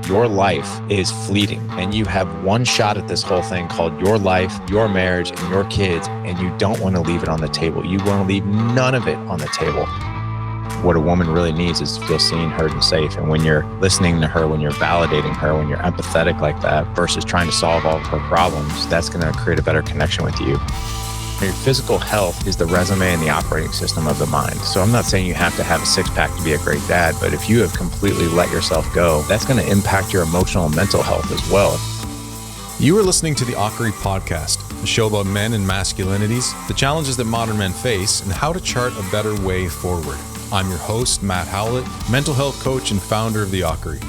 your life is fleeting and you have one shot at this whole thing called your life, your marriage, and your kids, and you don't want to leave it on the table. You want to leave none of it on the table. What a woman really needs is to feel seen, heard, and safe. And when you're listening to her, when you're validating her, when you're empathetic like that versus trying to solve all of her problems, that's going to create a better connection with you. Your physical health is the resume and the operating system of the mind. So I'm not saying you have to have a six-pack to be a great dad, but if you have completely let yourself go, that's going to impact your emotional and mental health as well. You are listening to the Ockery Podcast, a show about men and masculinities, the challenges that modern men face, and how to chart a better way forward. I'm your host, Matt Howlett, mental health coach and founder of the Ockery.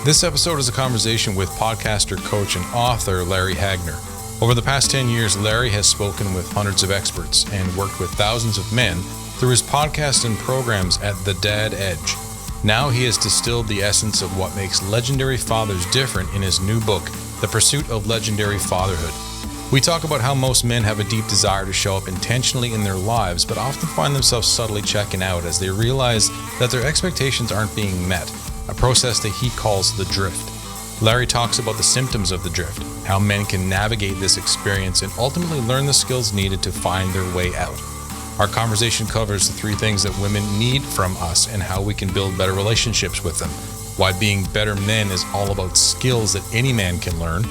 This episode is a conversation with podcaster, coach, and author Larry Hagner. Over the past 10 years, Larry has spoken with hundreds of experts and worked with thousands of men through his podcast and programs at The Dad Edge. Now he has distilled the essence of what makes legendary fathers different in his new book, The Pursuit of Legendary Fatherhood. We talk about how most men have a deep desire to show up intentionally in their lives, but often find themselves subtly checking out as they realize that their expectations aren't being met, a process that he calls the drift. Larry talks about the symptoms of the drift, how men can navigate this experience and ultimately learn the skills needed to find their way out. Our conversation covers the three things that women need from us and how we can build better relationships with them, why being better men is all about skills that any man can learn,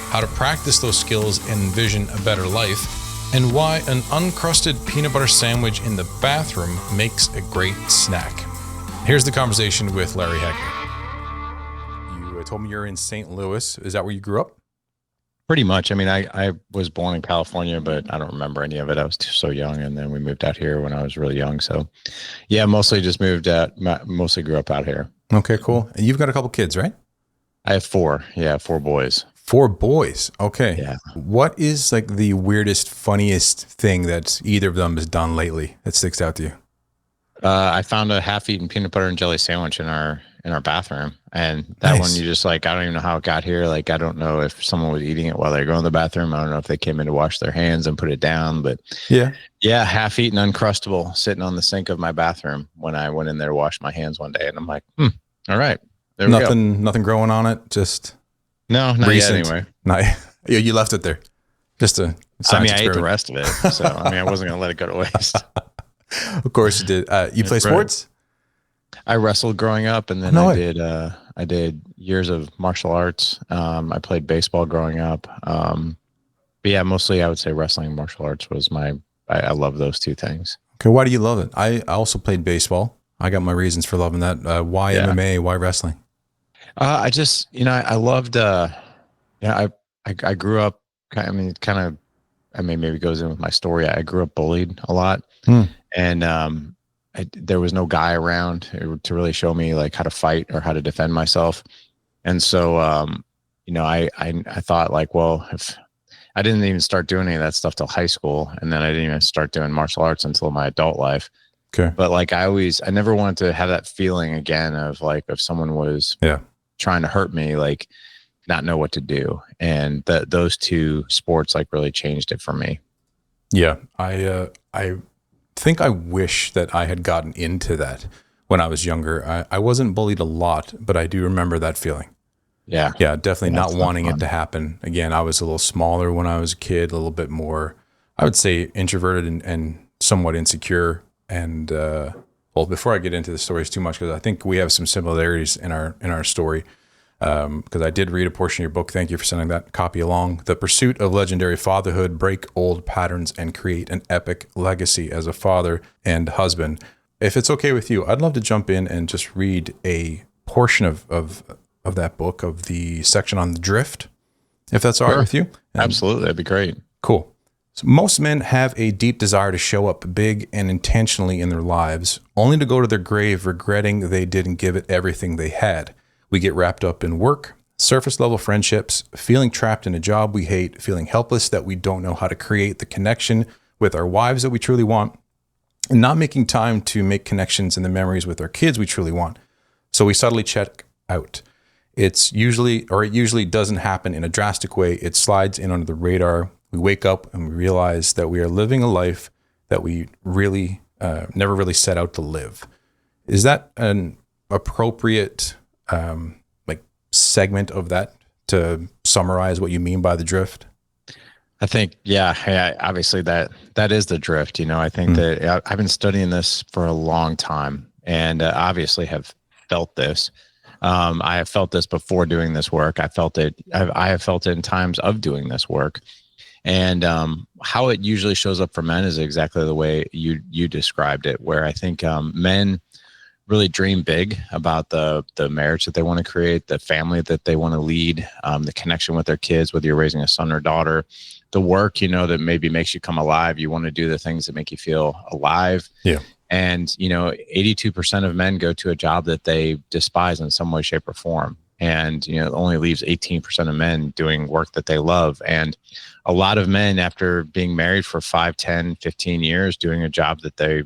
how to practice those skills and envision a better life, and why an uncrusted peanut butter sandwich in the bathroom makes a great snack. Here's the conversation with Larry Hagner. You told me you're in St. Louis. Is that where you grew up? Pretty much. I mean, I was born in California, but I don't remember any of it. I was so young, and then we moved out here when I was really young. So, yeah, mostly grew up out here. Okay, cool. And you've got a couple kids, right? I have four. Yeah, four boys. 4 boys. Okay. Yeah. What is like the weirdest, funniest thing that either of them has done lately that sticks out to you? I found a half-eaten peanut butter and jelly sandwich in our bathroom, and that one, you just like, I don't even know how it got here. Like, I don't know if someone was eating it while they were going to the bathroom. I don't know if they came in to wash their hands and put it down, but yeah, half-eaten Uncrustable sitting on the sink of my bathroom when I went in there to wash my hands one day, and I'm like, all right, there we go. Nothing growing on it, just not recent. Yet anyway. You left it there. Just a science I experiment. ate the rest of it, so I wasn't gonna let it go to waste. Of course you did. You play sports? I wrestled growing up, and then I did years of martial arts. I played baseball growing up. But yeah, mostly I would say wrestling and martial arts was I love those two things. Okay, why do you love it? I also played baseball. I got my reasons for loving that. Why MMA? Why wrestling? I just, I loved, I grew up, maybe it goes in with my story. I grew up bullied a lot. And there was no guy around to really show me like how to fight or how to defend myself. And so, I thought like, well, if I didn't even start doing any of that stuff till high school, and then I didn't even start doing martial arts until my adult life. Okay. But like, I never wanted to have that feeling again of like, if someone was trying to hurt me, like not know what to do. And those two sports like really changed it for me. Yeah. I think I wish that I had gotten into that when I was younger. I wasn't bullied a lot, but I do remember that feeling. Yeah. Yeah, definitely not wanting it to happen. Again, I was a little smaller when I was a kid, a little bit more, I would say, introverted and somewhat insecure. And before I get into the stories too much, because I think we have some similarities in our story, because I did read a portion of your book. Thank you for sending that copy along. The Pursuit of Legendary Fatherhood, Break Old Patterns and Create an Epic Legacy as a Father and Husband. If it's okay with you, I'd love to jump in and just read a portion of that book, of the section on the drift, if that's all right with you. Absolutely. That'd be great. Cool. So most men have a deep desire to show up big and intentionally in their lives, only to go to their grave regretting they didn't give it everything they had. We get wrapped up in work, surface level friendships, feeling trapped in a job we hate, feeling helpless that we don't know how to create the connection with our wives that we truly want, and not making time to make connections in the memories with our kids we truly want. So we subtly check out. It usually doesn't happen in a drastic way. It slides in under the radar. We wake up and we realize that we are living a life that we really never really set out to live. Is that an appropriate segment of that to summarize what you mean by the drift? I think, yeah, obviously that is the drift. I think that I've been studying this for a long time, and obviously have felt this. I have felt this before doing this work. I felt it. I have felt it in times of doing this work, and how it usually shows up for men is exactly the way you described it. Where I think men really dream big about the marriage that they want to create, the family that they want to lead, the connection with their kids, whether you're raising a son or daughter, the work, that maybe makes you come alive. You want to do the things that make you feel alive. Yeah. And, 82% of men go to a job that they despise in some way, shape, or form. And, it only leaves 18% of men doing work that they love. And a lot of men, after being married for 5, 10, 15 years, doing a job that they,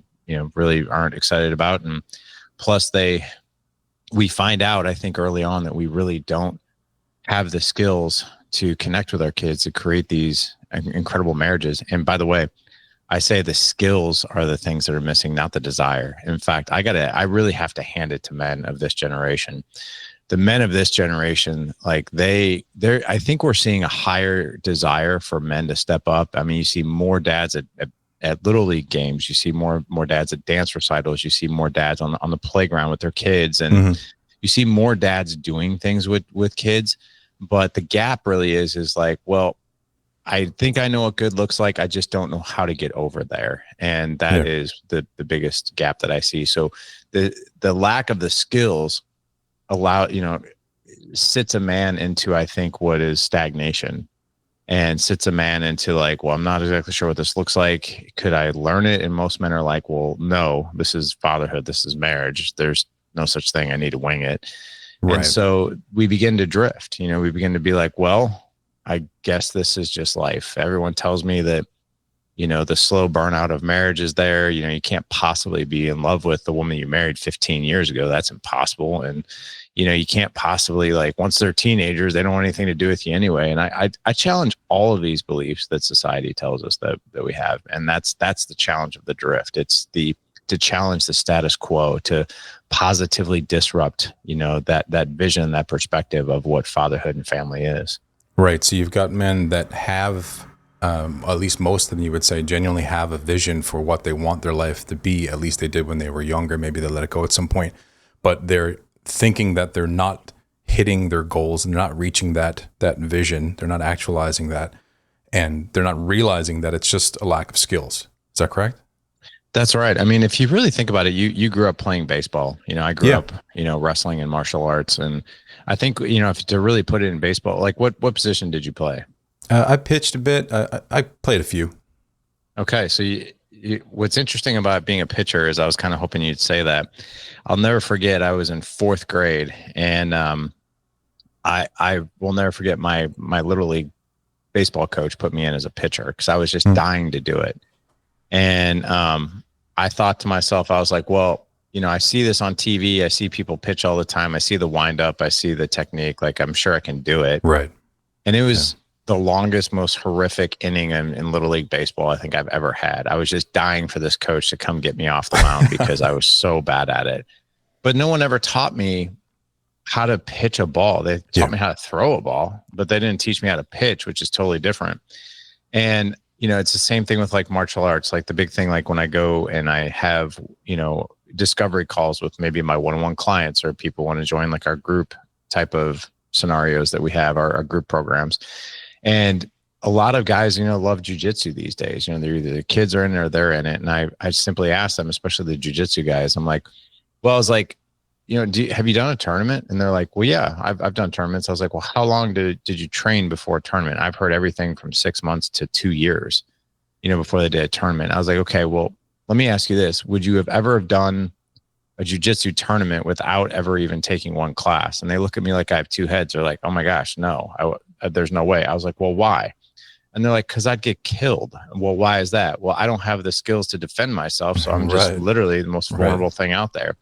really aren't excited about. And plus we find out, I think early on, that we really don't have the skills to connect with our kids, to create these incredible marriages. And by the way, I say the skills are the things that are missing, not the desire. In fact, I really have to hand it to men of this generation. The men of this generation, like I think we're seeing a higher desire for men to step up. I mean, you see more dads at little league games. You see more dads at dance recitals. You see more dads on the playground with their kids, and you see more dads doing things with kids. But the gap really is like, well, I think I know what good looks like. I just don't know how to get over there. And that is the biggest gap that I see. So the lack of the skills sits a man into, I think, what is stagnation, and sits a man into like, well, I'm not exactly sure what this looks like. Could I learn it? And most men are like, well, no, this is fatherhood. This is marriage. There's no such thing. I need to wing it. Right. And so we begin to drift. We begin to be like, well, I guess this is just life. Everyone tells me that, the slow burnout of marriage is there. You can't possibly be in love with the woman you married 15 years ago. That's impossible. And, you can't possibly, like, once they're teenagers, they don't want anything to do with you anyway. And I challenge all of these beliefs that society tells us that we have. And that's the challenge of the drift. It's to challenge the status quo, to positively disrupt, that vision, that perspective of what fatherhood and family is. Right. So you've got men that have, at least most of them, you would say, genuinely have a vision for what they want their life to be. At least they did when they were younger. Maybe they let it go at some point. But they're thinking that they're not hitting their goals and they're not reaching that vision. They're not actualizing that. And they're not realizing that it's just a lack of skills. Is that correct? That's right. I mean, if you really think about it, you grew up playing baseball. I grew up, wrestling and martial arts. And I think, if to really put it in baseball, like what position did you play? I pitched a bit. I played a few. Okay. So what's interesting about being a pitcher is I was kind of hoping you'd say that. I'll never forget, I was in 4th grade, and I will never forget my little league baseball coach put me in as a pitcher because I was just dying to do it. And I thought to myself, I was like, well, I see this on TV. I see people pitch all the time. I see the wind up. I see the technique. Like, I'm sure I can do it. Right. And it was the longest, most horrific inning in Little League baseball I think I've ever had. I was just dying for this coach to come get me off the mound because I was so bad at it. But no one ever taught me how to pitch a ball. They taught me how to throw a ball, but they didn't teach me how to pitch, which is totally different. And it's the same thing with like martial arts. Like the big thing, like when I go and I have, discovery calls with maybe my one-on-one clients, or people want to join like our group type of scenarios that we have, our group programs. And a lot of guys, love jujitsu these days. They're either the kids are in it or they're in it. And I simply ask them, especially the jujitsu guys, I'm like, well, I was like, have you done a tournament? And they're like, well, yeah, I've done tournaments. I was like, well, how long did you train before a tournament? I've heard everything from 6 months to 2 years, before they did a tournament. I was like, okay, well, let me ask you this. Would you have ever done a jiu-jitsu tournament without ever even taking one class? And they look at me like I have two heads. They're like, oh my gosh, no, there's no way. I was like, well, why? And they're like, because I'd get killed. Well, why is that? Well, I don't have the skills to defend myself. So I'm just literally the most vulnerable thing out there.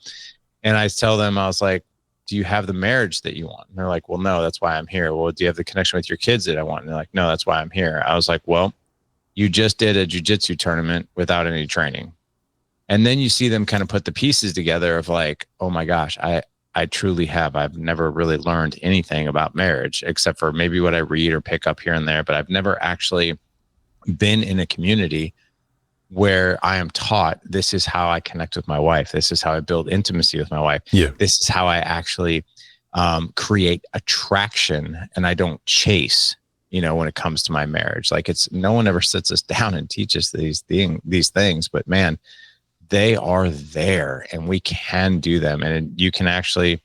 And I tell them, I was like, do you have the marriage that you want? And they're like, well, no, that's why I'm here. Well, do you have the connection with your kids that I want? And they're like, no, that's why I'm here. I was like, well, you just did a jiu-jitsu tournament without any training. And then you see them kind of put the pieces together of like, oh my gosh, I I truly have. I've never really learned anything about marriage except for maybe what I read or pick up here and there, but I've never actually been in a community where I am taught this is how I connect with my wife. This is how I build intimacy with my wife. Yeah. This is how I actually create attraction, and I don't chase, when it comes to my marriage. Like, it's no one ever sits us down and teaches these things, but man, they are there and we can do them. And you can actually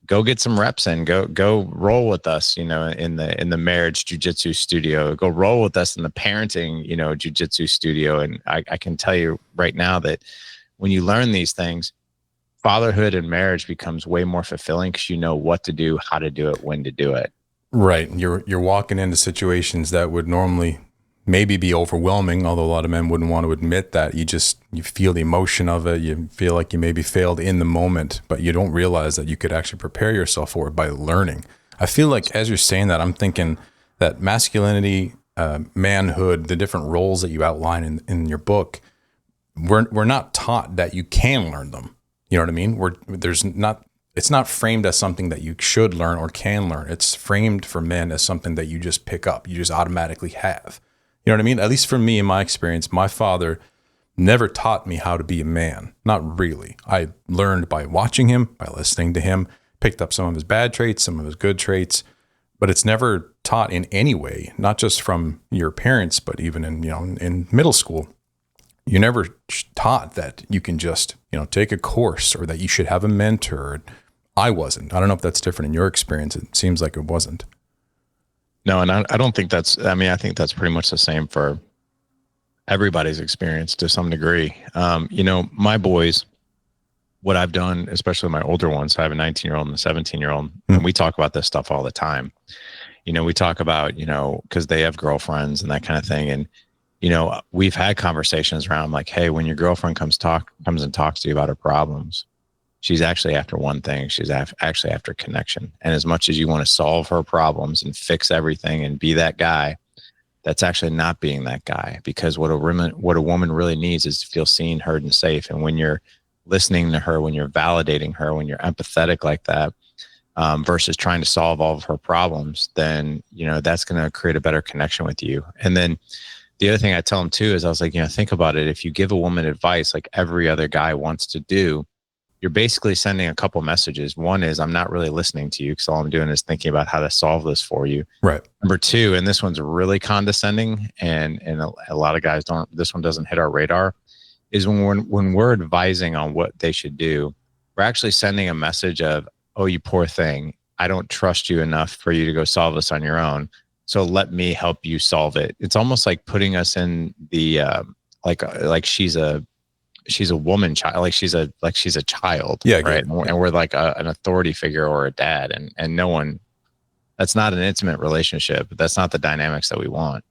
go get some reps in, go roll with us, in the marriage jujitsu studio, go roll with us in the parenting, jujitsu studio. And I can tell you right now that when you learn these things, fatherhood and marriage becomes way more fulfilling because you know what to do, how to do it, when to do it. Right. You're walking into situations that would normally maybe be overwhelming, although a lot of men wouldn't want to admit that. You feel the emotion of it. You feel like you maybe failed in the moment, but you don't realize that you could actually prepare yourself for it by learning. I feel like as you're saying that, I'm thinking that masculinity, manhood, the different roles that you outline in your book, we're not taught that you can learn them. You know what I mean? It's not framed as something that you should learn or can learn. It's framed for men as something that you just pick up, you just automatically have. You know what I mean? At least for me, in my experience, my father never taught me how to be a man. Not really. I learned by watching him, by listening to him, picked up some of his bad traits, some of his good traits, but it's never taught in any way, not just from your parents, but even in middle school. You never taught that you can just, take a course or that you should have a mentor. I wasn't. I don't know if that's different in your experience. It seems like it wasn't. No, and I don't think I think that's pretty much the same for everybody's experience to some degree. My boys, what I've done, especially my older ones, I have a 19-year-old and a 17-year-old, and we talk about this stuff all the time. We talk about, because they have girlfriends and that kind of thing. And, we've had conversations around like, hey, when your girlfriend comes and talks to you about her problems, she's actually after one thing. She's actually after connection. And as much as you want to solve her problems and fix everything and be that guy, that's actually not being that guy, because what a woman really needs is to feel seen, heard, and safe. And when you're listening to her, when you're validating her, when you're empathetic like that, versus trying to solve all of her problems, then, that's going to create a better connection with you. And then the other thing I tell them too is I was like, think about it. If you give a woman advice like every other guy wants to do, you're basically sending a couple messages. One is, I'm not really listening to you because all I'm doing is thinking about how to solve this for you. Right. Number two, and this one's really condescending, and a lot of guys this one doesn't hit our radar, is when we're advising on what they should do, we're actually sending a message of, oh, you poor thing, I don't trust you enough for you to go solve this on your own. So let me help you solve it. It's almost like putting us in the, like she's a woman child, like she's a child. Yeah. Right. And we're like an authority figure or a dad, and no one, that's not an intimate relationship. That's not the dynamics that we want.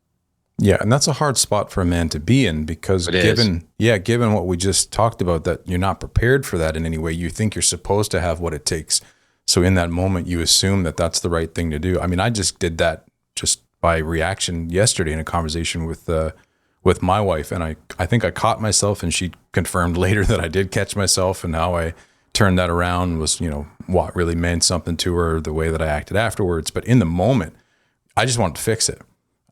Yeah. And that's a hard spot for a man to be in, because given what we just talked about, that you're not prepared for that in any way, you think you're supposed to have what it takes. So in that moment, you assume that that's the right thing to do. I mean, I just did that just by reaction yesterday in a conversation with my wife. And I think I caught myself, and she confirmed later that I did catch myself, and how I turned that around was, what really meant something to her, the way that I acted afterwards. But in the moment, I just wanted to fix it.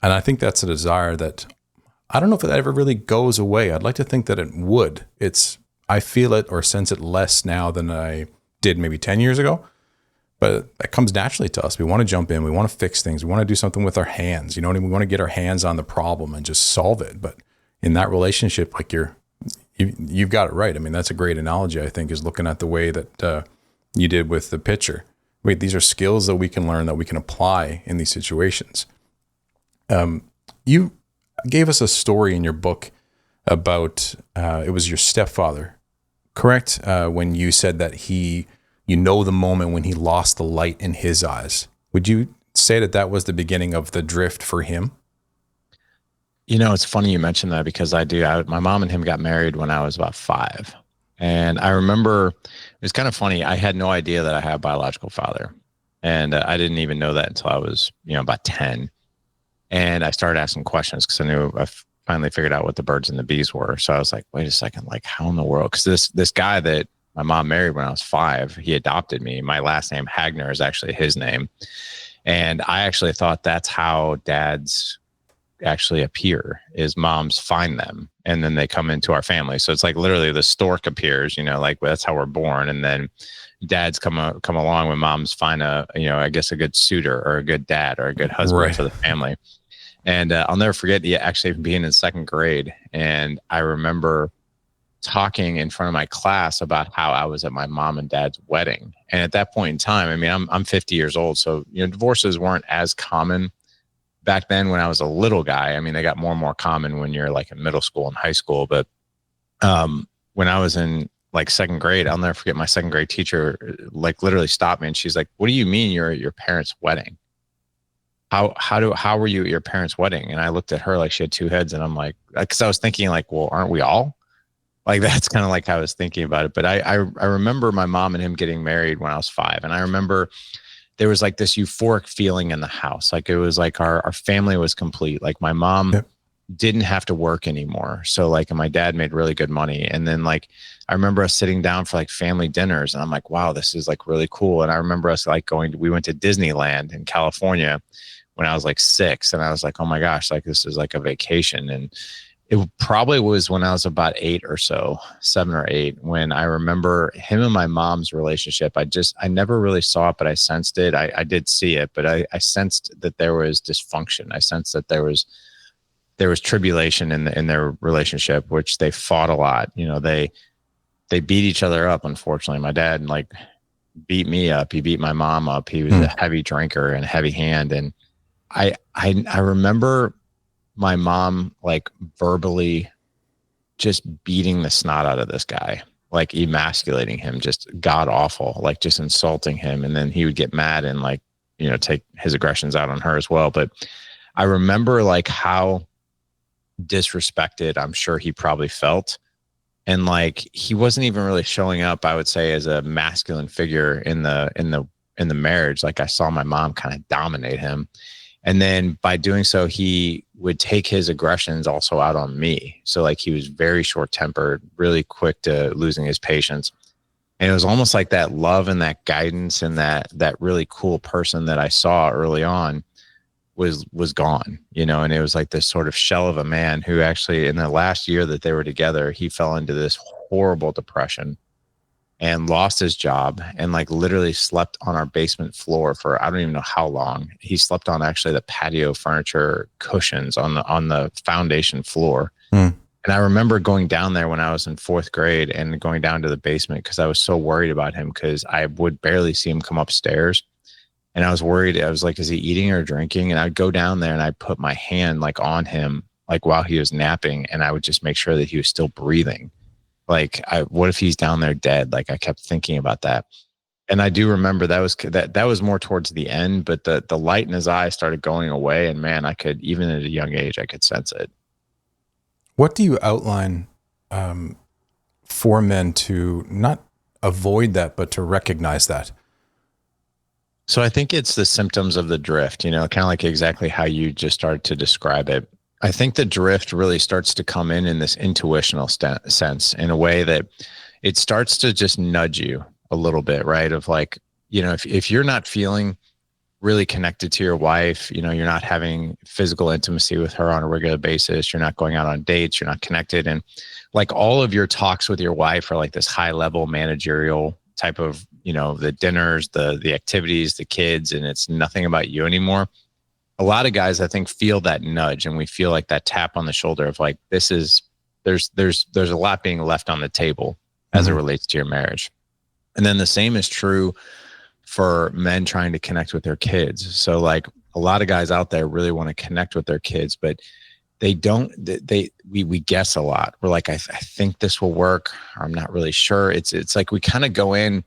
And I think that's a desire that I don't know if it ever really goes away. I'd like to think that it would. I feel it or sense it less now than I did maybe 10 years ago. But that comes naturally to us. We want to jump in. We want to fix things. We want to do something with our hands. You know what I mean? We want to get our hands on the problem and just solve it. But in that relationship, like you've got it right. I mean, that's a great analogy, I think, is looking at the way that you did with the pitcher. Wait, these are skills that we can learn, that we can apply in these situations. You gave us a story in your book about, it was your stepfather, correct? When you said that the moment when he lost the light in his eyes. Would you say that was the beginning of the drift for him? It's funny you mentioned that, because I do. My mom and him got married when I was about 5. And I remember, it was kind of funny. I had no idea that I had a biological father. And I didn't even know that until I was, about 10. And I started asking questions because I knew I finally figured out what the birds and the bees were. So I was like, wait a second, like how in the world? Because this guy that my mom married when I was 5. He adopted me. My last name, Hagner, is actually his name. And I actually thought that's how dads actually appear, is moms find them and then they come into our family. So it's like literally the stork appears, like that's how we're born. And then dads come along when moms find I guess a good suitor or a good dad or a good husband for the family. And I'll never forget actually being in 2nd grade. And I remember talking in front of my class about how I was at my mom and dad's wedding. And at that point in time, I mean, I'm 50 years old. So, divorces weren't as common back then when I was a little guy. I mean, they got more and more common when you're like in middle school and high school. But when I was in like 2nd grade, I'll never forget my 2nd grade teacher, like literally stopped me. And she's like, "What do you mean you're at your parents' wedding? How were you at your parents' wedding?" And I looked at her like she had 2 heads. And I'm like, because I was thinking like, well, aren't we all? Like, that's kind of like how I was thinking about it. But I remember my mom and him getting married when I was 5. And I remember there was like this euphoric feeling in the house. Like it was like our family was complete. Like my mom didn't have to work anymore. So like, and my dad made really good money. And then like, I remember us sitting down for like family dinners and I'm like, wow, this is like really cool. And I remember us like we went to Disneyland in California when I was like 6. And I was like, oh my gosh, like this is like a vacation. And it probably was when I was about 8 or so, 7 or 8, when I remember him and my mom's relationship. I never really saw it, but I sensed it. I did see it, but I sensed that there was dysfunction. I sensed that there was tribulation in their relationship, which they fought a lot. They beat each other up. Unfortunately, my dad like beat me up. He beat my mom up. He was a heavy drinker and heavy hand. And I remember my mom like verbally just beating the snot out of this guy, like emasculating him, just god awful, like just insulting him. And then he would get mad and like, take his aggressions out on her as well. But I remember like how disrespected I'm sure he probably felt. And like, he wasn't even really showing up, I would say, as a masculine figure in the marriage. Like I saw my mom kind of dominate him. And then by doing so, he would take his aggressions also out on me. So like he was very short-tempered, really quick to losing his patience. And it was almost like that love and that guidance and that really cool person that I saw early on was gone, and it was like this sort of shell of a man who actually in the last year that they were together, he fell into this horrible depression and lost his job and like literally slept on our basement floor for I don't even know how long. He slept on actually the patio furniture cushions on the foundation floor. And I remember going down there when I was in 4th grade and going down to the basement because I was so worried about him because I would barely see him come upstairs. And I was worried. I was like, is he eating or drinking? And I'd go down there and I'd put my hand like on him, like while he was napping. And I would just make sure that he was still breathing. Like, what if he's down there dead? Like I kept thinking about that. And I do remember that was more towards the end, but the light in his eye started going away. And man, I could, even at a young age, I could sense it. What do you outline for men to not avoid that, but to recognize that? So I think it's the symptoms of the drift, kind of like exactly how you just started to describe it. I think the drift really starts to come in this intuitional sense, in a way that it starts to just nudge you a little bit, right? Of like, if you're not feeling really connected to your wife, you're not having physical intimacy with her on a regular basis, you're not going out on dates, you're not connected. And like all of your talks with your wife are like this high level managerial type of, the dinners, the activities, the kids, and it's nothing about you anymore. A lot of guys, I think, feel that nudge, and we feel like that tap on the shoulder of like, there's a lot being left on the table as it relates to your marriage. And then the same is true for men trying to connect with their kids. So like a lot of guys out there really want to connect with their kids, but they don't, we guess a lot. We're like, I think this will work, or I'm not really sure. It's like we kind of go in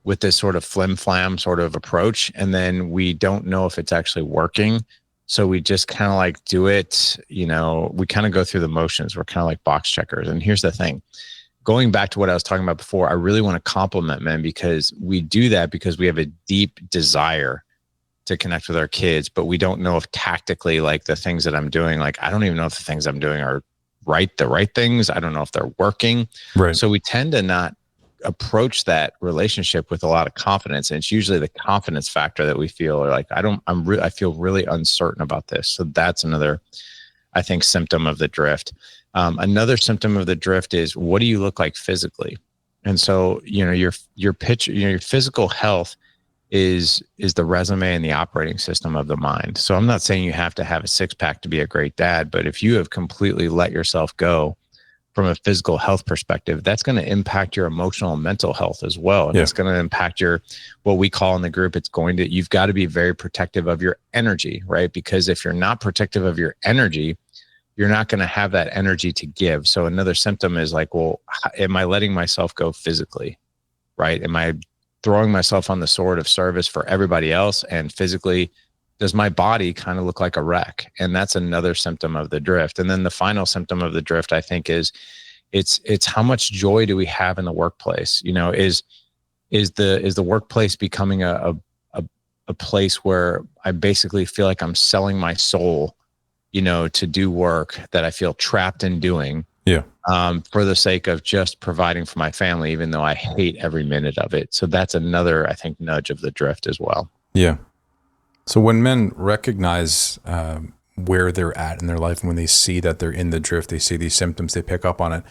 with this sort of flim flam sort of approach, and then we don't know if it's actually working. So we just kind of like do it, we kind of go through the motions. We're kind of like box checkers. And here's the thing, going back to what I was talking about before, I really want to compliment men because we do that because we have a deep desire to connect with our kids, but we don't know if tactically, like the things that I'm doing, like, I don't even know if the things I'm doing are the right things. I don't know if they're working. Right. So we tend to not approach that relationship with a lot of confidence. And it's usually the confidence factor that we feel or like, I feel really uncertain about this. So that's another, I think, symptom of the drift. Another symptom of the drift is, what do you look like physically? And so, your picture, your physical health is the resume and the operating system of the mind. So I'm not saying you have to have a six pack to be a great dad, but if you have completely let yourself go from a physical health perspective, that's going to impact your emotional and mental health as well. And it's going to impact what we call in the group, you've got to be very protective of your energy, right? Because if you're not protective of your energy, you're not going to have that energy to give. So another symptom is like, well, am I letting myself go physically, right? Am I throwing myself on the sword of service for everybody else? And physically, does my body kind of look like a wreck? And that's another symptom of the drift. And then the final symptom of the drift, I think, is it's how much joy do we have in the workplace? Is the workplace becoming a place where I basically feel like I'm selling my soul, to do work that I feel trapped in doing, for the sake of just providing for my family, even though I hate every minute of it. So that's another, I think, nudge of the drift as well. Yeah. So when men recognize where they're at in their life, and when they see that they're in the drift, they see these symptoms, they pick up on it.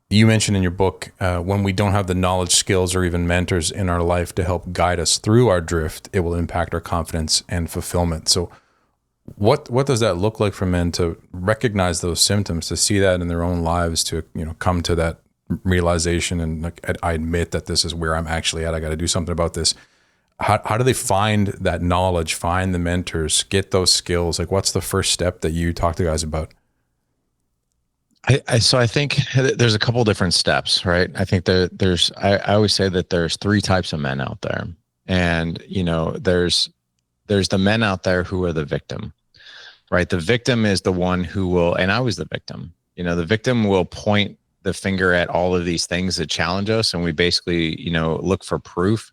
You mentioned in your book, when we don't have the knowledge, skills, or even mentors in our life to help guide us through our drift, it will impact our confidence and fulfillment. So what does that look like for men to recognize those symptoms, to see that in their own lives, to come to that realization and like, I admit that this is where I'm actually at. I got to do something about this. How do they find that knowledge, find the mentors, get those skills? Like, what's the first step that you talk to guys about? So I think there's a couple different steps, right? I think I always say that there's three types of men out there. And, there's the men out there who are the victim, right? The victim is the one who will, and I was the victim, the victim will point the finger at all of these things that challenge us. And we basically, look for proof.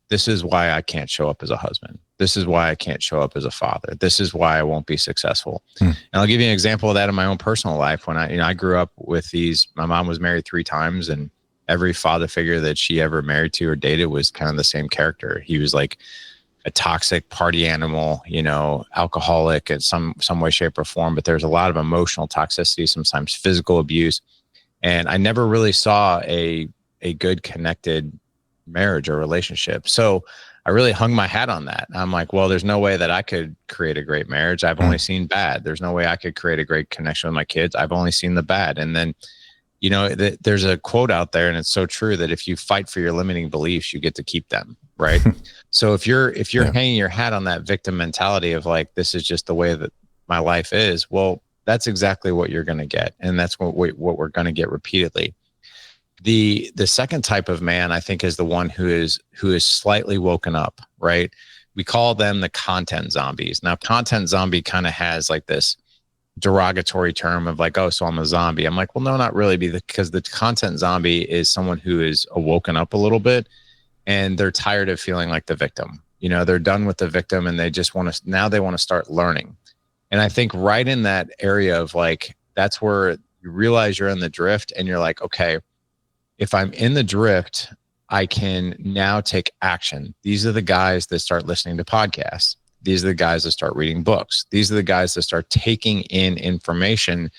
This is why I can't show up as a husband. This is why I can't show up as a father. This is why I won't be successful. And I'll give you an example of that in my own personal life. When I grew up with my mom was married 3 times, and every father figure that she ever married to or dated was kind of the same character. He was like a toxic party animal, alcoholic in some way, shape, or form. But there's a lot of emotional toxicity, sometimes physical abuse. And I never really saw a good connected marriage or relationship. So I really hung my hat on that. I'm like, well, there's no way that I could create a great marriage. I've only seen bad. There's no way I could create a great connection with my kids. I've only seen the bad. And then, there's a quote out there, and it's so true, that if you fight for your limiting beliefs, you get to keep them. Right. So if you're hanging your hat on that victim mentality of like, this is just the way that my life is, well, that's exactly what you're going to get. And that's what we're going to get repeatedly. The second type of man, I think, is the one who is slightly woken up, right? We call them the content zombies. Now, content zombie kind of has like this derogatory term of like, oh, so I'm a zombie. I'm like, well, no, not really, because the content zombie is someone who is woken up a little bit, and they're tired of feeling like the victim. They're done with the victim, and they just want to start learning. And I think right in that area of like, that's where you realize you're in the drift, and you're like, okay, if I'm in the drift, I can now take action. These are the guys that start listening to podcasts. These are the guys that start reading books. These are the guys that start taking in information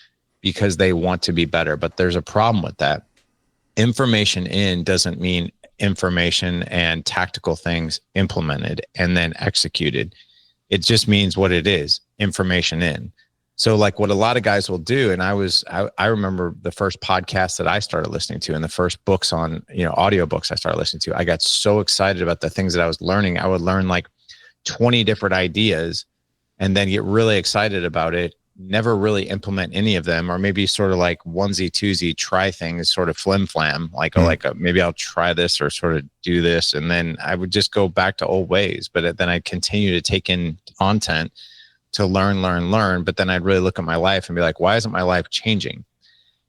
because they want to be better. But there's a problem with that. Information in doesn't mean information and tactical things implemented and then executed. It just means what it is, information in. So like what a lot of guys will do, and I remember the first podcast that I started listening to and the first books on, audiobooks I started listening to, I got so excited about the things that I was learning. I would learn like 20 different ideas and then get really excited about it, never really implement any of them, or maybe sort of like onesie, twosie, try things, sort of flim flam, like, maybe I'll try this or sort of do this. And then I would just go back to old ways, but then I'd continue to take in content to learn. But then I'd really look at my life and be like, why isn't my life changing?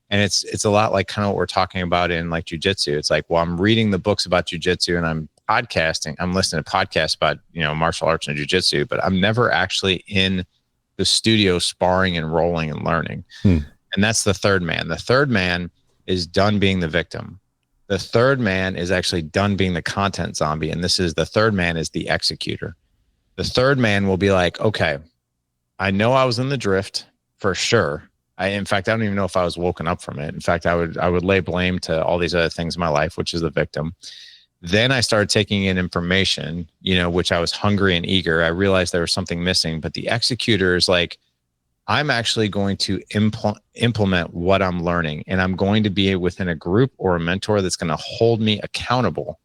And it's a lot like kind of what we're talking about in like jujitsu. It's like, well, I'm reading the books about jujitsu and I'm podcasting. I'm listening to podcasts about, martial arts and jujitsu, but I'm never actually in the studio sparring and rolling and learning. And that's the third man. The third man is done being the victim. The third man is actually done being the content zombie. And the third man is the executor. The third man will be like, okay, I know I was in the drift for sure. In fact, I don't even know if I was woken up from it. In fact, I would lay blame to all these other things in my life, which is the victim. Then I started taking in information, which I was hungry and eager. I realized there was something missing, but the executor is like, I'm actually going to implement what I'm learning, and I'm going to be within a group or a mentor that's going to hold me accountable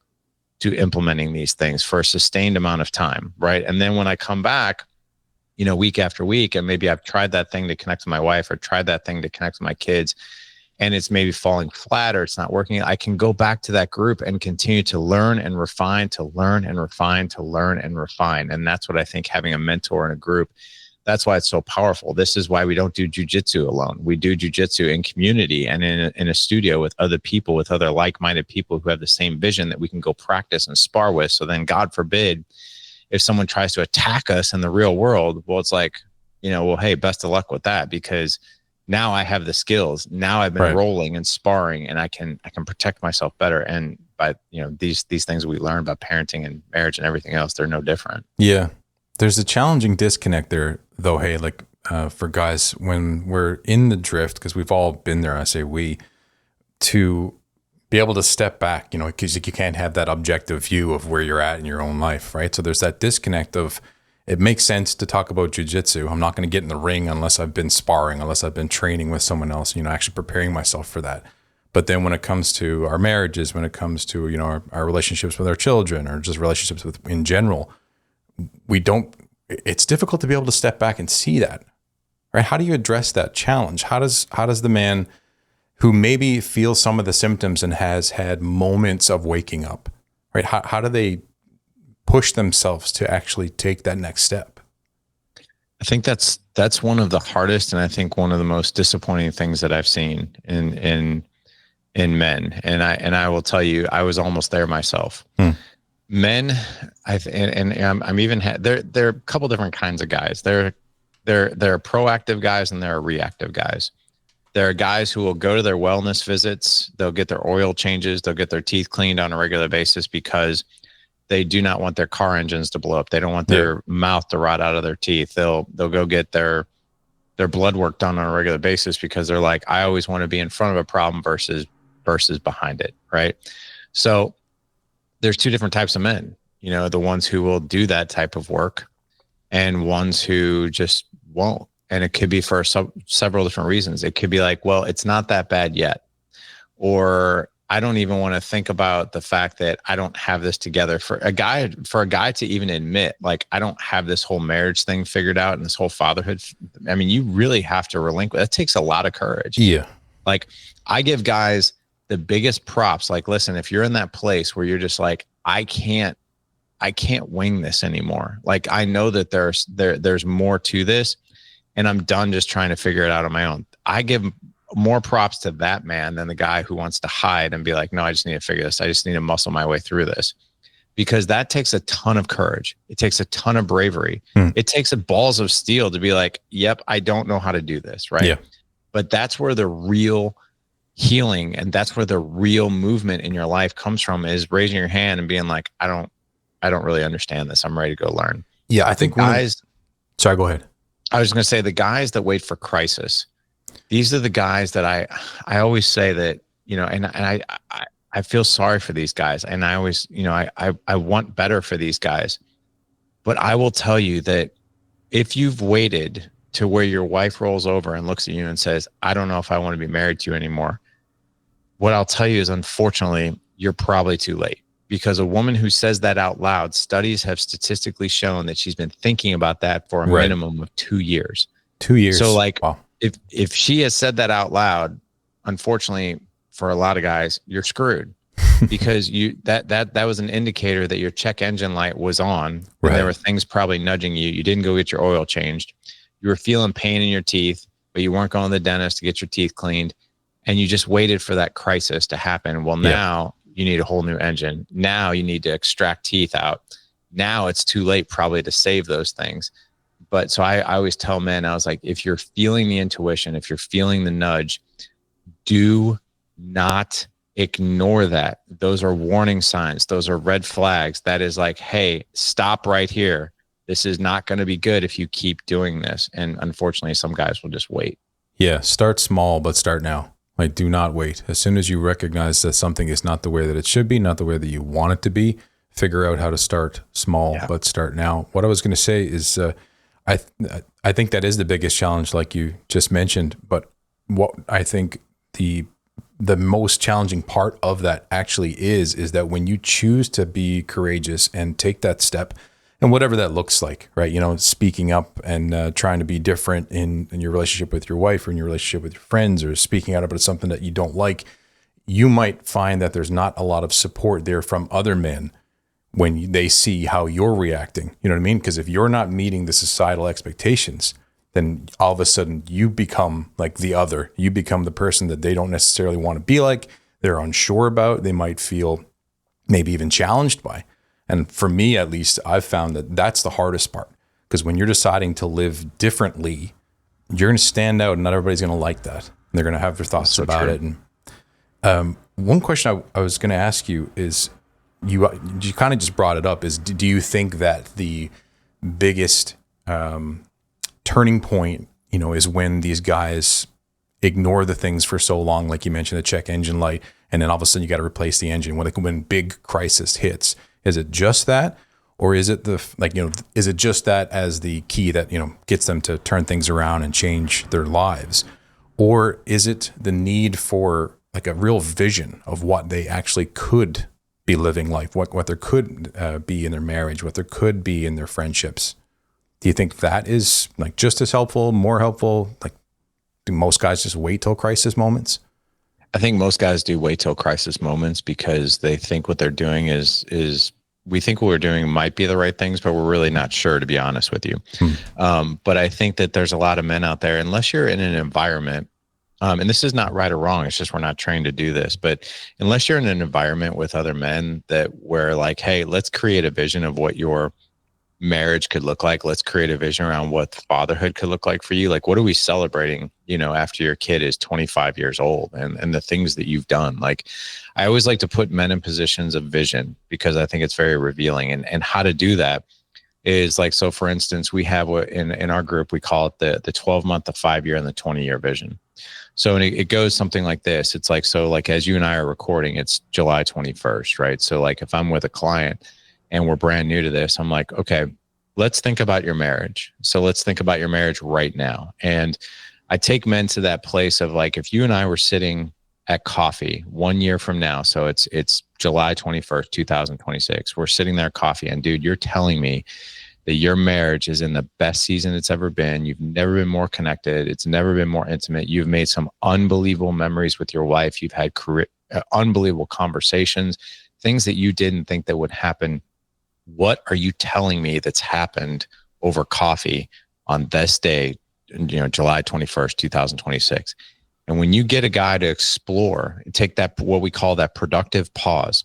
to implementing these things for a sustained amount of time, right? And then when I come back, week after week, and maybe I've tried that thing to connect to my wife or tried that thing to connect to my kids, and it's maybe falling flat or it's not working, I can go back to that group and continue to learn and refine, to learn and refine, to learn and refine. And that's what I think having a mentor in a group, that's why it's so powerful. This is why we don't do jujitsu alone. We do jujitsu in community and in a studio with other people, with other like-minded people who have the same vision that we can go practice and spar with. So then, God forbid, if someone tries to attack us in the real world, well, it's like, well, hey, best of luck with that, because now I have the skills. Now I've been rolling and sparring, and I can protect myself better. And by these things we learn about parenting and marriage and everything else, they're no different. Yeah. There's a challenging disconnect there, though. Hey, like for guys, when we're in the drift, because we've all been there, I say we, to be able to step back, because you can't have that objective view of where you're at in your own life, right? So there's that disconnect of, it makes sense to talk about jujitsu. I'm not going to get in the ring unless I've been sparring, unless I've been training with someone else, actually preparing myself for that. But then when it comes to our marriages, when it comes to, our relationships with our children, or just relationships with in general, it's difficult to be able to step back and see that, right? How do you address that challenge? How does the man who maybe feels some of the symptoms and has had moments of waking up, right? How do they push themselves to actually take that next step? I think that's one of the hardest, and I think one of the most disappointing things that I've seen in men. And I will tell you, I was almost there myself. Men, I'm even there are a couple different kinds of guys. There are proactive guys and there are reactive guys. There are guys who will go to their wellness visits. They'll get their oil changes. They'll get their teeth cleaned on a regular basis because they do not want their car engines to blow up. They don't want their mouth to rot out of their teeth. They'll go get their blood work done on a regular basis because they're like, I always want to be in front of a problem versus behind it, right? So there's two different types of men, the ones who will do that type of work and ones who just won't. And it could be for several different reasons. It could be like, well, it's not that bad yet. Or I don't even want to think about the fact that I don't have this together. For a guy to even admit, like, I don't have this whole marriage thing figured out and this whole fatherhood. I mean, you really have to relinquish. That takes a lot of courage. Yeah. Like, I give guys the biggest props. Like, listen, if you're in that place where you're just like, I can't wing this anymore. Like, I know that there's more to this and I'm done just trying to figure it out on my own. I give more props to that man than the guy who wants to hide and be like, no, I just need to figure this. I just need to muscle my way through this, because that takes a ton of courage. It takes a ton of bravery. It takes balls of steel to be like, yep, I don't know how to do this. Right. Yeah. But that's where the real healing and that's where the real movement in your life comes from, is raising your hand and being like, I don't really understand this. I'm ready to go learn. Yeah. I think sorry, go ahead. I was going to say, the guys that wait for crisis, these are the guys that I always say that, and I feel sorry for these guys. And I always, I want better for these guys. But I will tell you that if you've waited to where your wife rolls over and looks at you and says, I don't know if I want to be married to you anymore, what I'll tell you is, unfortunately, you're probably too late. Because a woman who says that out loud, studies have statistically shown that she's been thinking about that for a minimum of 2 years. 2 years. So like, wow. if she has said that out loud, unfortunately for a lot of guys, you're screwed. Because that was an indicator that your check engine light was on. Right. There were things probably nudging you. You didn't go get your oil changed. You were feeling pain in your teeth, but you weren't going to the dentist to get your teeth cleaned. And you just waited for that crisis to happen. Well, now you need a whole new engine. Now you need to extract teeth out. Now it's too late probably to save those things. But so I always tell men, I was like, if you're feeling the intuition, if you're feeling the nudge, do not ignore that. Those are warning signs. Those are red flags. That is like, hey, stop right here. This is not going to be good if you keep doing this. And unfortunately, some guys will just wait. Yeah, start small, but start now. Like, do not wait. As soon as you recognize that something is not the way that it should be, not the way that you want it to be, figure out how to start small, but start now. What I was going to say is I think that is the biggest challenge, like you just mentioned. But what I think the most challenging part of that actually is that when you choose to be courageous and take that step, and whatever that looks like, right? You know, speaking up and trying to be different in your relationship with your wife or in your relationship with your friends, or speaking out about something that you don't like, you might find that there's not a lot of support there from other men when they see how you're reacting. You know what I mean? Because if you're not meeting the societal expectations, then all of a sudden you become like the other. You become the person that they don't necessarily want to be like, they're unsure about, they might feel maybe even challenged by. And for me, at least, I've found that that's the hardest part, because when you're deciding to live differently, you're going to stand out and not everybody's going to like that. And they're going to have their thoughts about it. And one question I was going to ask you is, you kind of just brought it up, is do you think that the biggest turning point, you know, is when these guys ignore the things for so long, like you mentioned, the check engine light, and then all of a sudden you got to replace the engine when big crisis hits? Is it just that, or is it is it just that as the key that, you know, gets them to turn things around and change their lives? Or is it the need for like a real vision of what they actually could be living life, what there could be in their marriage, what there could be in their friendships? Do you think that is like just as helpful, more helpful? Like, do most guys just wait till crisis moments? I think most guys do wait till crisis moments because they think what they're doing is we think what we're doing might be the right things, but we're really not sure, to be honest with you. But I think that there's a lot of men out there, unless you're in an environment, and this is not right or wrong, it's just we're not trained to do this, but unless you're in an environment with other men that where like, hey, let's create a vision of what your marriage could look like. Let's create a vision around what fatherhood could look like for you. Like, what are we celebrating, you know, after your kid is 25 years old and the things that you've done? Like, I always like to put men in positions of vision because I think it's very revealing. And how to do that is like, so for instance, we have in our group, we call it the 12-month, the 5-year, and the 20-year vision. So it goes something like this. It's like, so like, as you and I are recording, it's July 21st, right? So like, if I'm with a client and we're brand new to this, I'm like, okay, let's think about your marriage. So let's think about your marriage right now. And I take men to that place of like, if you and I were sitting at coffee 1 year from now, so it's July 21st, 2026, we're sitting there at coffee, and dude, you're telling me that your marriage is in the best season it's ever been. You've never been more connected. It's never been more intimate. You've made some unbelievable memories with your wife. You've had unbelievable conversations, things that you didn't think that would happen. What are you telling me that's happened over coffee on this day, you know, July 21st, 2026? And when you get a guy to explore, take that, what we call that productive pause,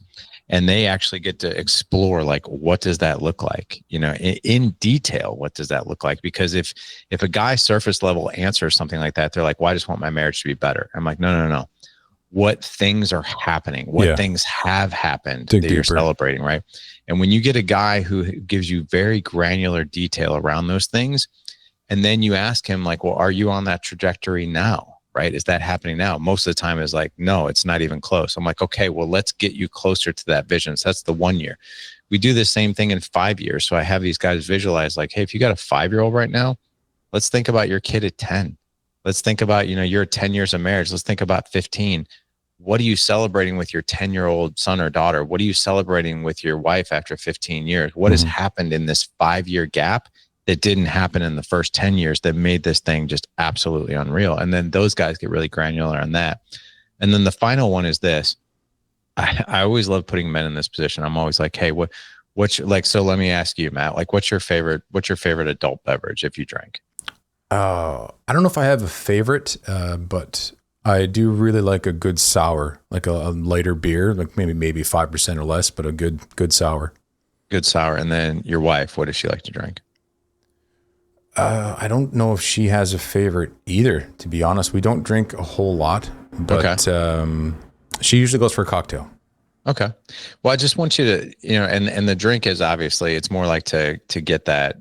and they actually get to explore, like, what does that look like? You know, in detail, what does that look like? Because if a guy surface level answers something like that, they're like, well, I just want my marriage to be better. I'm like, no. What things are happening? What things have happened that you're celebrating, right? And when you get a guy who gives you very granular detail around those things, and then you ask him like, well, are you on that trajectory now? Right? Is that happening now? Most of the time is like, no, it's not even close. I'm like, okay, well, let's get you closer to that vision. So that's the 1 year. We do the same thing in 5 years. So I have these guys visualize like, hey, if you got a 5-year-old right now, let's think about your kid at 10. Let's think about, you know, you're 10 years of marriage. Let's think about 15. What are you celebrating with your 10-year-old son or daughter? What are you celebrating with your wife after 15 years? What has happened in this 5-year gap that didn't happen in the first 10 years that made this thing just absolutely unreal? And then those guys get really granular on that. And then the final one is this. I always love putting men in this position. I'm always like, hey, what's like, so let me ask you, Matt, like, what's your favorite adult beverage if you drink? I don't know if I have a favorite, but I do really like a good sour, like a lighter beer, like maybe 5% or less, but a good sour. Good sour. And then your wife, what does she like to drink? I don't know if she has a favorite either, to be honest. We don't drink a whole lot, but She usually goes for a cocktail. Okay. Well, I just want you to, and the drink is obviously, it's more like to get that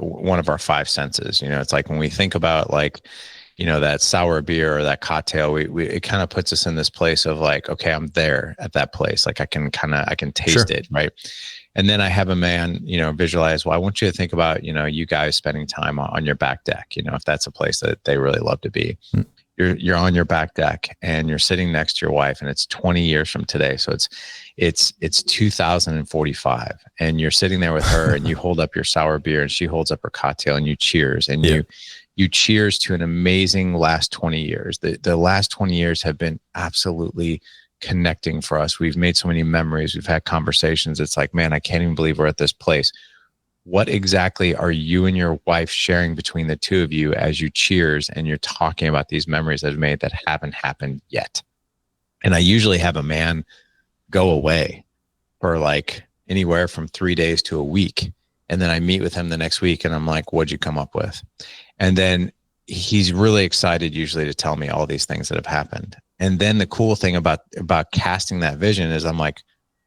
one of our five senses. It's like when we think about like, that sour beer or that cocktail, it kind of puts us in this place of like, okay, I'm there at that place. Like I can taste it. Right. And then I have a man, visualize, well, I want you to think about, you guys spending time on your back deck, if that's a place that they really love to be. You're on your back deck and you're sitting next to your wife, and it's 20 years from today. So it's 2045, and you're sitting there with her and you hold up your sour beer and she holds up her cocktail, and you cheers, and you cheers to an amazing last 20 years. The last 20 years have been absolutely connecting for us. We've made so many memories. We've had conversations. It's like, man, I can't even believe we're at this place. What exactly are you and your wife sharing between the two of you as you cheers and you're talking about these memories that have made that haven't happened yet? And I usually have a man go away for like anywhere from 3 days to a week. And then I meet with him the next week and I'm like, what'd you come up with? And then he's really excited usually to tell me all these things that have happened. And then the cool thing about casting that vision is I'm like,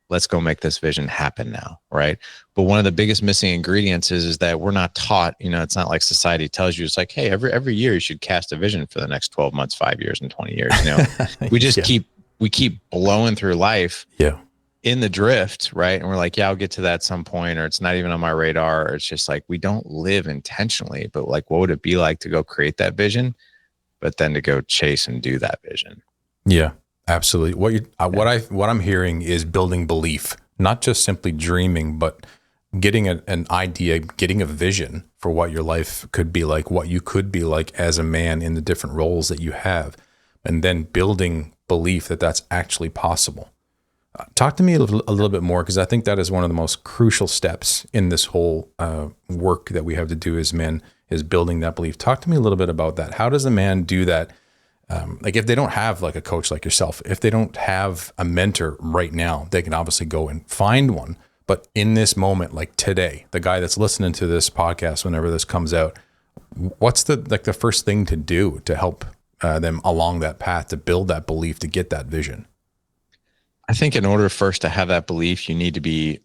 let's go make this vision happen now, right? But one of the biggest missing ingredients is that we're not taught, it's not like society tells you, it's like, hey, every year you should cast a vision for the next 12 months, 5 years, and 20 years. We just keep blowing through life in the drift, right? And we're like, yeah, I'll get to that at some point, or it's not even on my radar. Or it's just like, we don't live intentionally, but like, what would it be like to go create that vision, but then to go chase and do that vision? Yeah. Absolutely. What I'm hearing is building belief, not just simply dreaming, but getting an idea, getting a vision for what your life could be like, what you could be like as a man in the different roles that you have, and then building belief that that's actually possible. Talk to me a little bit more, because I think that is one of the most crucial steps in this whole work that we have to do as men, is building that belief. Talk to me a little bit about that. How does a man do that? Like if they don't have like a coach like yourself, if they don't have a mentor right now, they can obviously go and find one. But in this moment, like today, the guy that's listening to this podcast, whenever this comes out, what's the first thing to do to help them along that path, to build that belief, to get that vision? I think in order first to have that belief, you need to be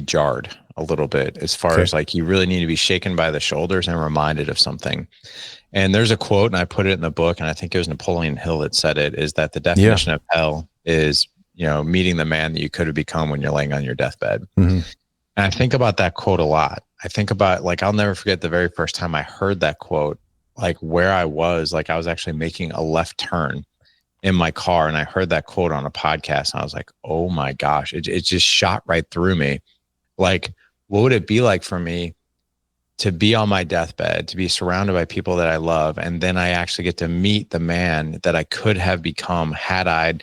jarred a little bit, as far as like, you really need to be shaken by the shoulders and reminded of something. And there's a quote, and I put it in the book, and I think it was Napoleon Hill that said it, is that the definition of hell is, meeting the man that you could have become when you're laying on your deathbed. Mm-hmm. And I think about that quote a lot. I think about, like, I'll never forget the very first time I heard that quote, like where I was actually making a left turn in my car, and I heard that quote on a podcast, and I was like, oh my gosh, it just shot right through me. Like, what would it be like for me to be on my deathbed, to be surrounded by people that I love, and then I actually get to meet the man that I could have become had I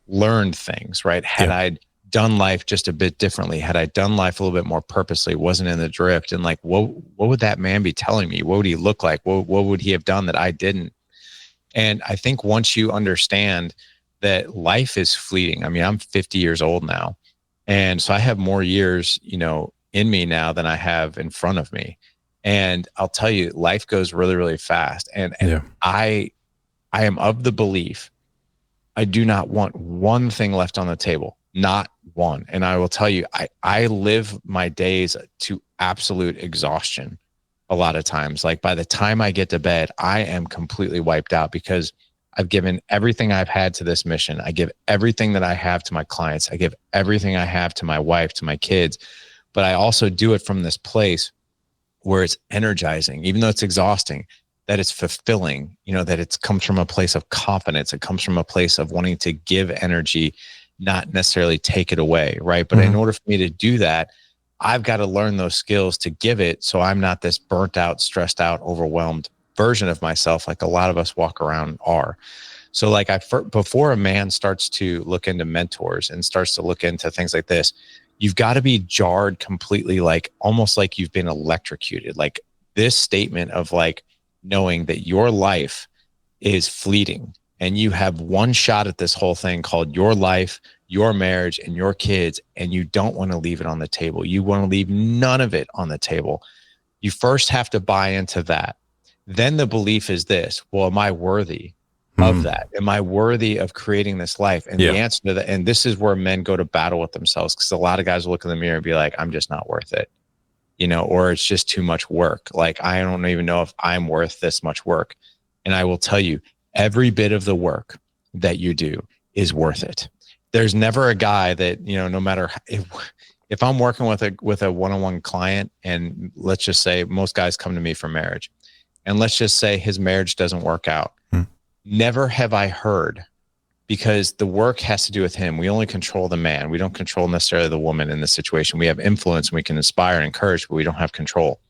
learned things, right? Had I done life just a bit differently, had I done life a little bit more purposely, wasn't in the drift, and like, what would that man be telling me? What would he look like? What would he have done that I didn't? And I think once you understand that life is fleeting, I mean, I'm 50 years old now, and so I have more years, in me now than I have in front of me. And I'll tell you, life goes really, really fast. And I am of the belief, I do not want one thing left on the table, not one. And I will tell you, I live my days to absolute exhaustion a lot of times. Like by the time I get to bed, I am completely wiped out, because I've given everything I've had to this mission. I give everything that I have to my clients. I give everything I have to my wife, to my kids. But I also do it from this place where it's energizing, even though it's exhausting, that it's fulfilling, that it comes from a place of confidence. It comes from a place of wanting to give energy, not necessarily take it away, right? But in order for me to do that, I've got to learn those skills to give it, so I'm not this burnt out, stressed out, overwhelmed version of myself like a lot of us walk around are. So like before a man starts to look into mentors and starts to look into things like this, you've got to be jarred completely, like almost like you've been electrocuted. Like this statement of like knowing that your life is fleeting and you have one shot at this whole thing called your life, your marriage, and your kids, and you don't want to leave it on the table. You want to leave none of it on the table. You first have to buy into that. Then the belief is this: well, am I worthy of that? Am I worthy of creating this life? And the answer to that, and this is where men go to battle with themselves, because a lot of guys will look in the mirror and be like, I'm just not worth it, or it's just too much work. Like, I don't even know if I'm worth this much work. And I will tell you, every bit of the work that you do is worth it. There's never a guy that, no matter if I'm working with a one-on-one client, and let's just say most guys come to me for marriage, and let's just say his marriage doesn't work out. Never have I heard, because the work has to do with him. We only control the man. We don't control necessarily the woman in this situation. We have influence, and we can inspire and encourage, but we don't have control.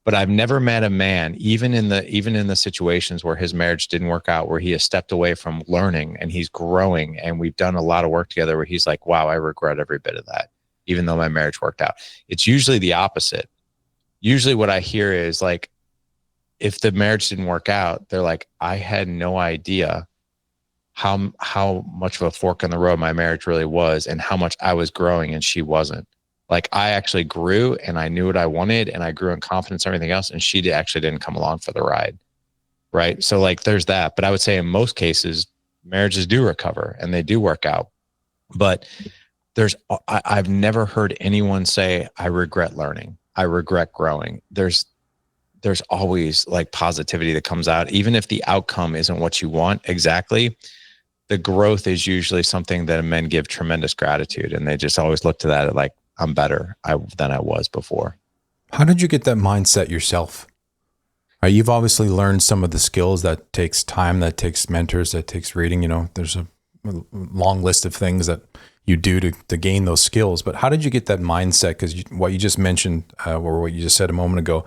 But I've never met a man, even in the situations where his marriage didn't work out, where he has stepped away from learning and he's growing, and we've done a lot of work together, where he's like, wow, I regret every bit of that, even though my marriage worked out. It's usually the opposite. Usually what I hear is like, if the marriage didn't work out, they're like, I had no idea how much of a fork in the road my marriage really was, and how much I was growing and she wasn't. Like, I actually grew, and I knew what I wanted, and I grew in confidence and everything else, and she actually didn't come along for the ride. Right. So like, there's that. But I would say in most cases, marriages do recover and they do work out. But I've never heard anyone say, I regret learning, I regret growing. There's always like positivity that comes out, even if the outcome isn't what you want exactly. The growth is usually something that men give tremendous gratitude, and they just always look to that like, I'm better than I was before. How did you get that mindset yourself? You've obviously learned some of the skills. That takes time, that takes mentors, that takes reading. There's a long list of things that you do to gain those skills. But how did you get that mindset? Because what you just mentioned, or what you just said a moment ago,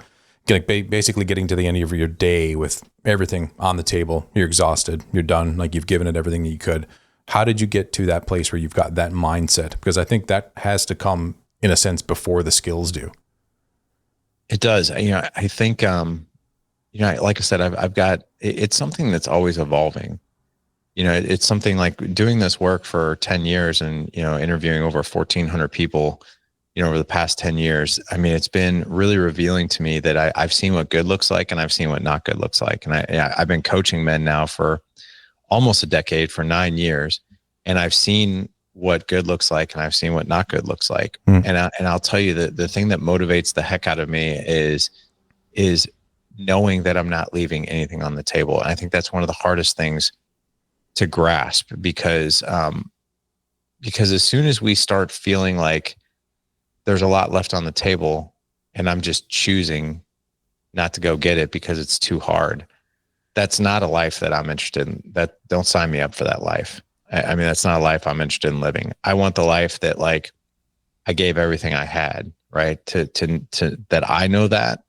basically getting to the end of your day with everything on the table, you're exhausted, you're done, like you've given it everything that you could. How did you get to that place where you've got that mindset? Because I think that has to come, in a sense, before the skills do. It does. I think, like I said, I've got, it's something that's always evolving. It's something like doing this work for 10 years and, interviewing over 1,400 people, over the past 10 years. I mean, it's been really revealing to me that I've seen what good looks like, and I've seen what not good looks like. And I've been coaching men now for almost a decade, for 9 years. And I've seen what good looks like, and I've seen what not good looks like. And I'll tell you that the thing that motivates the heck out of me is knowing that I'm not leaving anything on the table. And I think that's one of the hardest things to grasp, because as soon as we start feeling like there's a lot left on the table and I'm just choosing not to go get it because it's too hard, that's not a life that I'm interested in. Don't sign me up for that life. I mean, that's not a life I'm interested in living. I want the life that like I gave everything I had, right? To that I know that,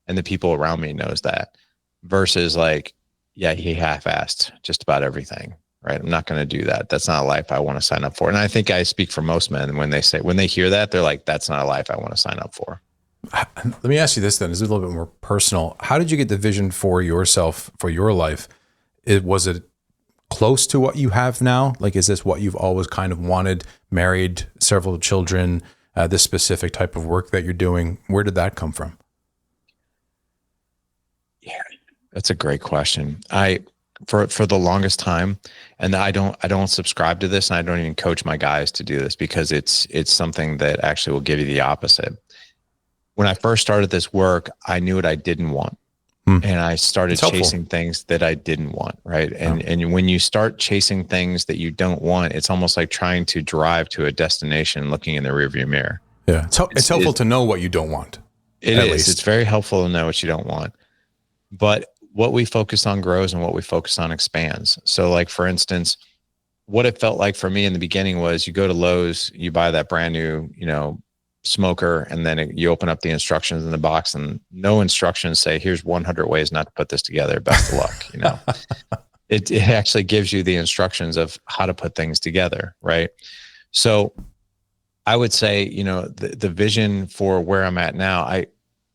and the people around me knows that, versus like, yeah, he half-assed just about everything, right? I'm not going to do that. That's not a life I want to sign up for. And I think I speak for most men when they hear that, they're like, that's not a life I want to sign up for. Let me ask you this then. This is a little bit more personal. How did you get the vision for yourself, for your life? Was it close to what you have now? Like, is this what you've always kind of wanted? Married, several children, this specific type of work that you're doing. Where did that come from? Yeah, that's a great question. For the longest time, and I don't subscribe to this, and I don't even coach my guys to do this, because it's something that actually will give you the opposite. When I first started this work, I knew what I didn't want. And I started chasing things that I didn't want, right? And when you start chasing things that you don't want, it's almost like trying to drive to a destination looking in the rearview mirror. Yeah, it's helpful to know what you don't want. It is. It's very helpful to know what you don't want. But what we focus on grows, and what we focus on expands. So like, for instance, what it felt like for me in the beginning was you go to Lowe's, you buy that brand new, smoker, and then you open up the instructions in the box, and no instructions say, here's 100 ways not to put this together. Best of luck. It actually gives you the instructions of how to put things together. Right. So I would say, the vision for where I'm at now, I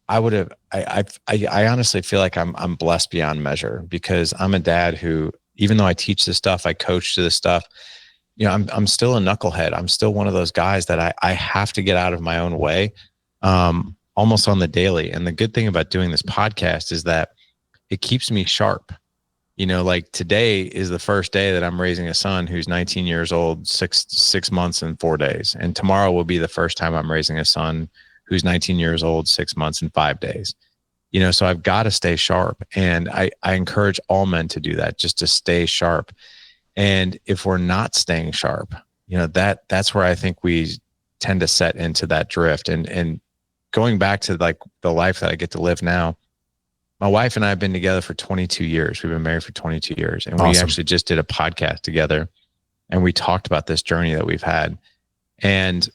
honestly feel like I'm blessed beyond measure, because I'm a dad who, even though I teach this stuff, I coach to this stuff, I'm still a knucklehead. I'm still one of those guys that I have to get out of my own way, almost on the daily. And the good thing about doing this podcast is that it keeps me sharp, like today is the first day that I'm raising a son who's 19 years old, six months and 4 days. And tomorrow will be the first time I'm raising a son who's 19 years old, 6 months and 5 days. So I've got to stay sharp. And I encourage all men to do that, just to stay sharp. And if we're not staying sharp, that's where I think we tend to set into that drift. And going back to like the life that I get to live now, my wife and I have been together for 22 years. We've been married for 22 years. And we actually just did a podcast together and we talked about this journey that we've had. And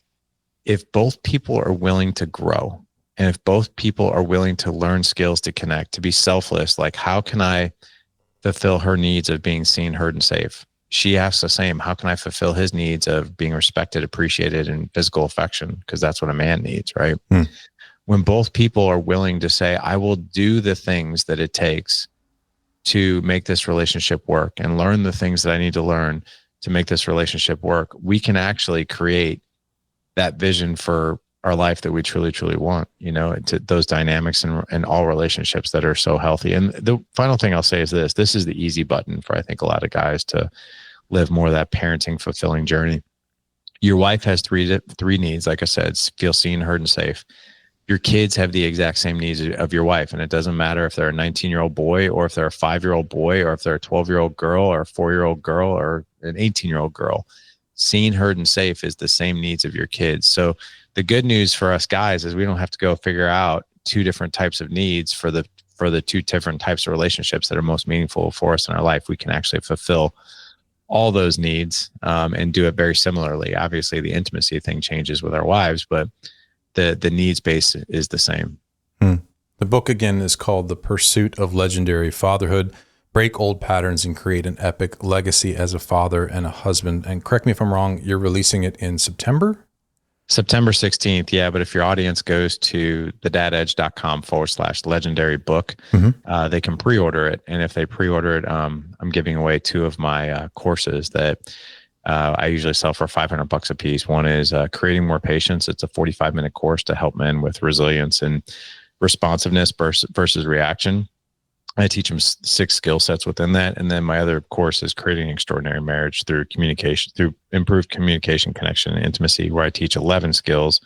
if both people are willing to grow, and if both people are willing to learn skills to connect, to be selfless, like how can I fulfill her needs of being seen, heard, and safe? She asks the same. How can I fulfill his needs of being respected, appreciated, and physical affection? Because that's what a man needs, right? When both people are willing to say, I will do the things that it takes to make this relationship work and learn the things that I need to learn to make this relationship work, we can actually create that vision for our life that we truly, truly want, to those dynamics and all relationships that are so healthy. And the final thing I'll say is this is the easy button for, I think, a lot of guys to live more of that parenting fulfilling journey. Your wife has three needs, like I said, feel seen, heard, and safe. Your kids have the exact same needs of your wife. And it doesn't matter if they're a 19-year-old boy or if they're a 5-year-old boy or if they're a 12-year-old girl or a 4-year-old girl or an 18-year-old girl. Seen, heard, and safe is the same needs of your kids. So the good news for us guys is we don't have to go figure out two different types of needs for the two different types of relationships that are most meaningful for us in our life. We can actually fulfill all those needs and do it very similarly. Obviously, the intimacy thing changes with our wives, but the needs base is the same. The book again is called The Pursuit of Legendary Fatherhood. Break old patterns and create an epic legacy as a father and a husband. And correct me if I'm wrong, you're releasing it in September? September 16th. Yeah. But if your audience goes to thedadedge.com/legendary book, they can pre-order it. And if they pre-order it, I'm giving away 2 of my courses that I usually sell for $500 a piece. One is Creating More Patience. It's a 45-minute course to help men with resilience and responsiveness versus reaction. I teach them 6 skill sets within that. And then my other course is Creating Extraordinary Marriage through communication, through improved communication, connection, and intimacy, where I teach 11 skills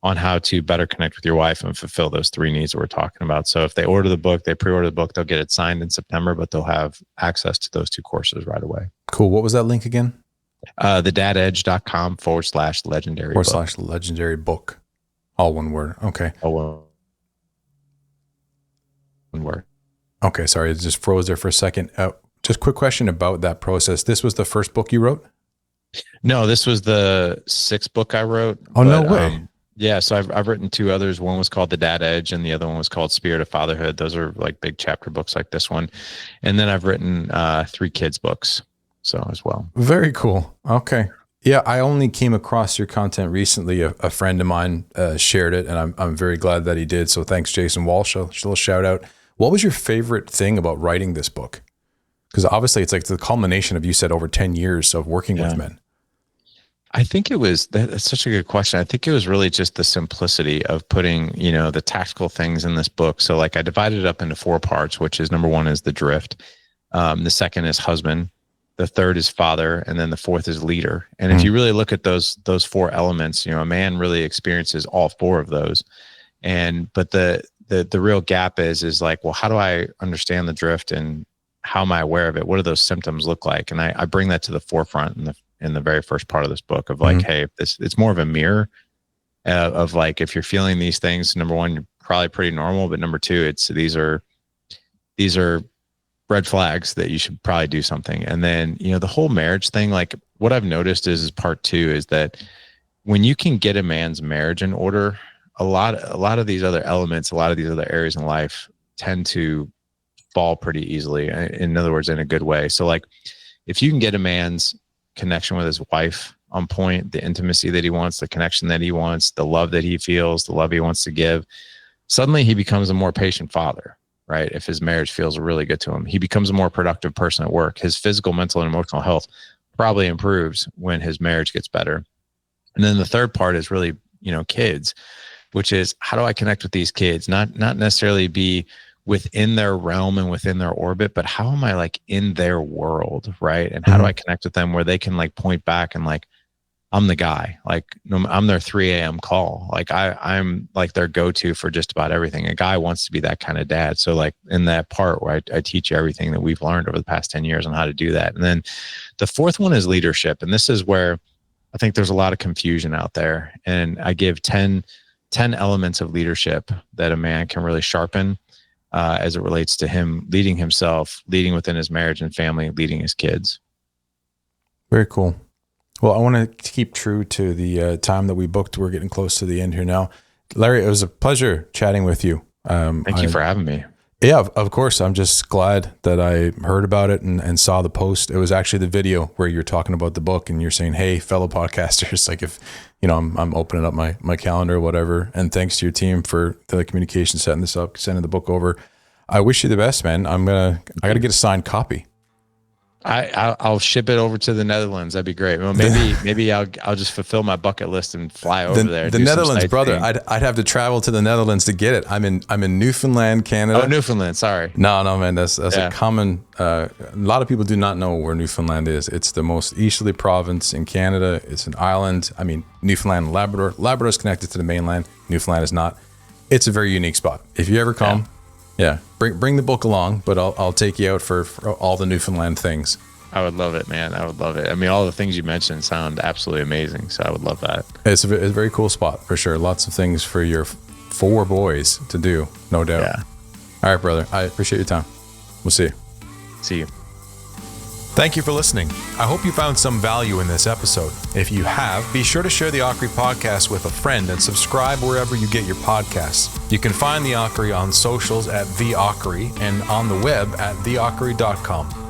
on how to better connect with your wife and fulfill those 3 needs that we're talking about. So if they order the book, they pre-order the book, they'll get it signed in September, but they'll have access to those 2 courses right away. Cool. What was that link again? Thedadedge.com/legendary /legendary book. All one word. Okay. All one word. Okay, sorry, it just froze there for a second. Just quick question about that process. This was the first book you wrote? No, this was the 6th book I wrote. Oh, no way. Yeah, so I've written 2 others. One was called The Dad Edge, and the other one was called Spirit of Fatherhood. Those are like big chapter books like this one. And then I've written 3 kids books, so as well. Very cool. Okay. Yeah, I only came across your content recently. A friend of mine shared it, and I'm very glad that he did. So thanks, Jason Walsh. A little shout out. What was your favorite thing about writing this book? Because obviously it's like the culmination of, you said, over 10 years of working with men. I think that's such a good question. I think it was really just the simplicity of putting, the tactical things in this book. So like I divided it up into 4 parts, which is number 1 is the drift. The second is husband. The third is father. And then the 4th is leader. And if you really look at those 4 elements, a man really experiences all 4 of those. But the real gap is like, well, how do I understand the drift and how am I aware of it? What do those symptoms look like? And I bring that to the forefront in the very first part of this book of like, hey, it's more of a mirror of like, if you're feeling these things, number 1, you're probably pretty normal, but number 2, these are red flags that you should probably do something. And then, the whole marriage thing, like what I've noticed is part 2 is that when you can get a man's marriage in order, a lot of these other elements, a lot of these other areas in life tend to fall pretty easily. In other words, in a good way. So like if you can get a man's connection with his wife on point, the intimacy that he wants, the connection that he wants, the love that he feels, the love he wants to give, suddenly he becomes a more patient father, right? If his marriage feels really good to him, he becomes a more productive person at work. His physical, mental, and emotional health probably improves when his marriage gets better. And then the third part is really, kids, which is how do I connect with these kids? Not necessarily be within their realm and within their orbit, but how am I like in their world, right? And how do I connect with them where they can like point back and like, I'm the guy, like I'm their 3 a.m. call. Like I'm like their go-to for just about everything. A guy wants to be that kind of dad. So like in that part where I teach you everything that we've learned over the past 10 years on how to do that. And then the fourth one is leadership. And this is where I think there's a lot of confusion out there. And I give 10 elements of leadership that a man can really sharpen as it relates to him leading himself, leading within his marriage and family, leading his kids. Very cool. Well, I want to keep true to the time that we booked. We're getting close to the end here now. Larry, it was a pleasure chatting with you. Thank you for having me. Yeah, of course. I'm just glad that I heard about it and saw the post. It was actually the video where you're talking about the book and you're saying, hey, fellow podcasters, like if, I'm opening up my calendar or whatever. And thanks to your team for the communication, setting this up, sending the book over. I wish you the best, man. I got to get a signed copy. I'll ship it over to the Netherlands. That'd be great. Well, maybe I'll just fulfill my bucket list and fly over there. The Netherlands, brother. I'd have to travel to the Netherlands to get it. I'm in Newfoundland, Canada. Oh, Newfoundland. Sorry. No, man. That's a common. A lot of people do not know where Newfoundland is. It's the most easterly province in Canada. It's an island. I mean, Newfoundland and Labrador. Labrador is connected to the mainland. Newfoundland is not. It's a very unique spot. If you ever come. Yeah, bring the book along, but I'll take you out for all the Newfoundland things. I would love it, man. I would love it. I mean, all the things you mentioned sound absolutely amazing, so I would love that. It's a very cool spot for sure. Lots of things for your 4 boys to do, no doubt. Yeah. All right, brother. I appreciate your time. We'll see you. See you. Thank you for listening. I hope you found some value in this episode. If you have, be sure to share the Ockery podcast with a friend and subscribe wherever you get your podcasts. You can find the Ockery on socials at The Ockery and on the web at theockery.com.